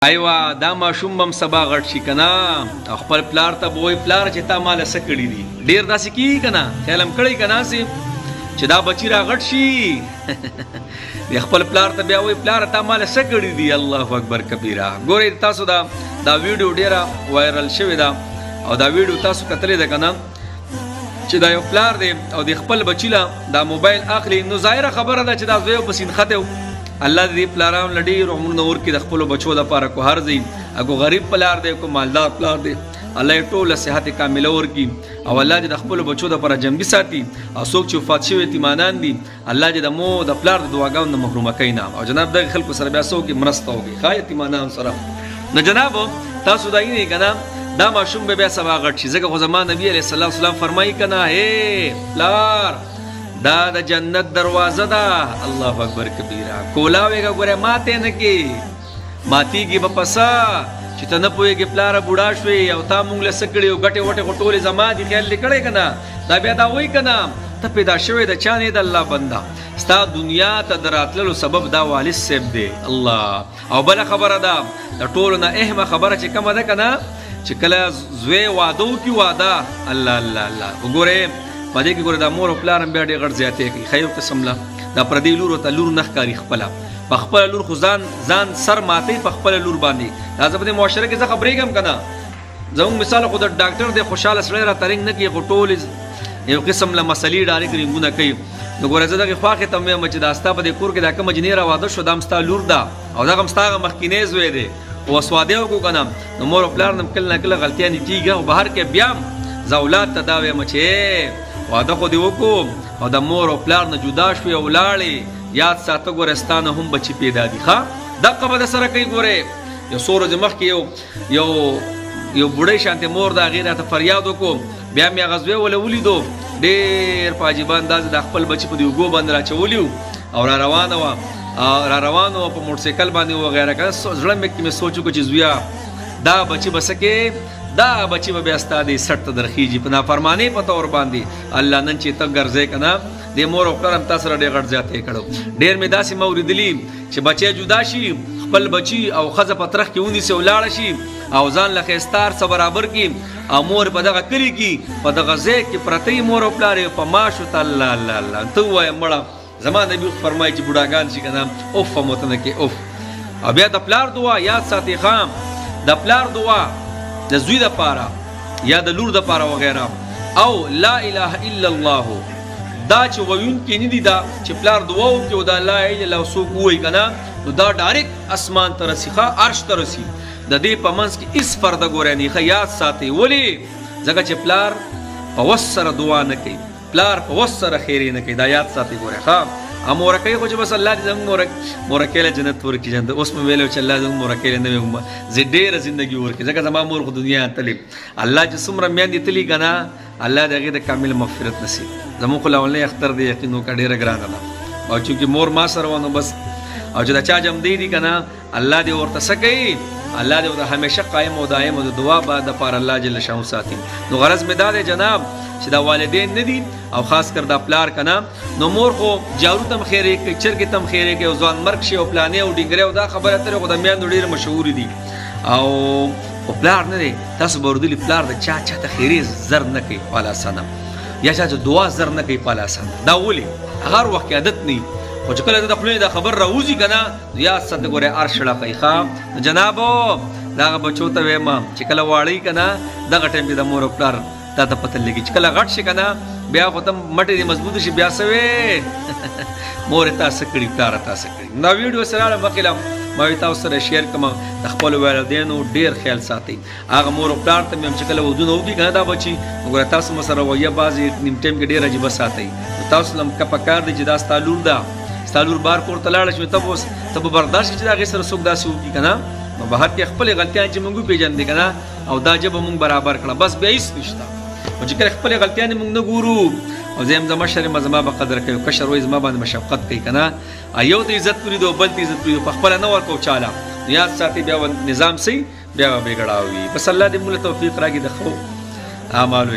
ایوه دا ماشوم هم سبا غټ شي کنه او خپل پلار ته به وایي پلار چې تا ماله څه کړي دي. ډېر داسې کېږي که نه خیال هم کړی که نه چې دا بچي را غټ شي د خپل پلار ته بیا وایي پلاره تا ماله څه کړي دي. الله اکبر کبیره. ګورئ تاسو دا ویډیو ډېره وایرل شوې ده او دا ویډیو تاسو کتلې ده که نه چې دا یو پلار دی او د خپل بچي له دا موبایل اخلي. نو ظاهره خبره ده چې دا زوی په سینخته و. الله دې پلارانو له ډېرو عمرونه ورکړي د خپلو بچو دپاره کو هر ځای اګو غریب پلار دی کو مالدار پلار دی الله یې ټوله صحت کامله ورکړي او الله دې د خپلو بچو دپاره جنګي ساتي او څوک چې وفات شوي یتیمانان دي الله دې د مو د پلار د دعاګانو نه محرومه کوي نه. او جناب دغې خلکو سره بیا څه وکړي مرسته وکړي ښه یتیمانانو سره. نو جناب تاسو دا وینئ که نه دا ماشوم به بیا سبا غټ شي ځکه خو زما نبي علیه السلام فرمایي که نه هی پلار دا د جنت دروازه ده. الله اکبر کبیره. کولاوېږه ګوره ماتې نه کې ماتېږي به پسه چې ته نه پوهېږې پلاره بوډا شوې او تا مونږ له څه کړي او ګټې وټې خو ټولې زما دي خیال دې کړی که نه دا بیا دا وایي که نه ته پیدا شوی د چا نه د الله بنده ستا دنیا ته د راتللو سبب دا والد صاحب دی. الله او بله خبره ده د ټولو نه اهمه خبره چې کومه ده که نه چې کله زوی واده وکړي واده الله الله الله وګورئ په دې کې ګوره دا مور او پلار هم بیا ډېر غټ زیاتې کوي ښه یو قسم له دا پردۍ لورو ته لور نه ښکاري خپله په خپله لور خو ځان سر ماتوي په خپله لور باندې. دا زه په دې معاشره کې زه خبرېږم که نه زموږ مثال خو د ډاکټر دی خوشحاله سړی راته رنګ نه کوي خو ټولې یو قسم له مسلې ډارېک رنګونه کوي. نو ګوره زه دغې خواښې ته هم وایم چې دا ستا په دې کور کې دا کومه جنۍ را واده شو دا هم ستا لور ده او دغه هم ستا هغه مخکینی زوی دی اوس واده وکړو که نه نو مور او پلار نه کله نه کله غلطیانې کېږي او بهر کې بیا هم زه اولاد ته دا وایم چې واده خو دې وکړو او د مور او پلار نه جدا شوې او ولاړې یاد ساته ګوره ستا نه هم بچي پیدا دي ښه دقه به درسره کوي. ګورې یو څو ورځې مخکې یو بوډۍ شانتې مور د هغې راته فریاد وکړو بیا مې هغه زوی وله ولیدو ډېر په عجیبه اندازې د خپل بچي په دې اوږو باندې راچولي او را روانه وه په موټرسایکل باندې وغیره که زړه مې سوچ وکړو چې زویه دا بچي به څه کې دا بچی به بیا ستا دی سټ ته درخیږي په نافرمانۍ په طور باندې. الله نن چې ته ګرځې که نه د مور او پلار هم تا سره ډېر غټ زیاتی کړو. ډېر مې داسې ما اورېدلي چې بچی جدا شي خپل بچي او ښځه په ترخ کې ونیسي او لاړه شي او ځان له ښایسته هر څه برابر کړي او مور په دغه کلي کې په دغه ځای کې پرته مور او پلار یې په ماشو ته الله الله الله ته ووایه مړه زما نبي فرمایي چې بوډاګان شي که نه اوف هم ورته نه کې اوف. او بیا د پلار دعا یاد ساتئ ښه د پلار دعا د زوی دپاره یا د لور دپاره وغیره او لا اله الا الله دا چې ویونکي نه دي دا چې پلار دعا وکړي او دا لا اله الا الله څوک ووایي که نه نو دا ډایرکټ اسمان ته رسي ښه عرش ته رسي. د دې په منځ کې هېڅ پرده ګوری نه ښه یاد ساتئ. ولې ځکه چې پلار په وس سره دعا نه کوي پلار په وس سره خیرې نه کوي دا یاد ساتئ. ګوری ښه مورکۍ خو چې بس الله دې زموږ مورکۍ له جنت ورکړي جنت اوس مې ویلی چې الله زموږ مورکۍ له نه وي زه ډېره زندګي ورکړي ځکه زما مور خو دنیا تلي الله چې څومره میندې تلي که نه الله د هغې د کامل مغفرت نصیب. زموږ خو لومړنی اختر دی یقین وکړه ډېره ګرانه ده او چونکې مور ما سره وه نو بس او چې د چا جمدی دي که نه الله دې ورته څه کوي الله دې ورته همیشه قایم او دایم او د دعا بعد دپاره الله جل شانو ساتي. نو غرض مې دا دی جناب چې دا والدین نه دي او خاص کر دا پلار که نه نو مور خو جارو ته هم خیرې کوي چرګې ته هم خیرې کوي او ځوان مرګ شي او پلانې او ډینګرې او دا خبره اترې خو د میندو ډېرې مشهورې دي او خو پلار نه دی. تاسو به اورېدلي پلار د چا ته خیرې زر نه کوي په لاسانه یا چا چې دعا زر نه کوي په لاسانه. دا ولې هغه هر وخت کې عادت نه وي خو چې کله د خولې دا خبر راوځي که نه نو یاد ساته ګورې هر شړه کوي ښه. جنابو دغه بچو ته وایم چې کله واړئ که نه دغه ټایم کې د مور او پلار تا ته پته لګي چې کله غټ شي که نه بیا خو ته مټې دې مضبوطه شي بیا څه وې مور یې تا څه کړي پلاره تا څه کړي. دا ویډیو سره راړم مخکې ما وی تاسو سره شیر کوم د خپلو والدینو ډېر خیال ساتئ. هغه مور او پلار ته مې هم چې کله ودونه وکړي که نه دا بچي ګوره تاسو م سره رویه بعضې نیم ټایم کې ډېر عجیبه ساتئ. تاسو له که پکار دی چې دا ستا لور ده ستا لور بار کور ته لاړه شوې ته به برداشت کړي چې د هغې سره څوک داسې وکړي که نه نو بهر کې خپلې غلطیانې چې موږ وپېژندې که نه او دا ژبه موږ برابر کړه بس بیا هېڅ نشته. او چې کله خپلې غلطیانې موږ نه ګورو او زه یم زه مشر یم زما به قدر کوي کشر وایي زما باندې به شفقت کوي که نه یو ته عزت پرېږدو بل ته عزت پرېږدو په خپله نه ورکوو چاله یاد ساتئ بیا به نظام صحیح بیا به بېګړاو وي. بس الله دې موږ له توفیق راکړي د ښو اعمالو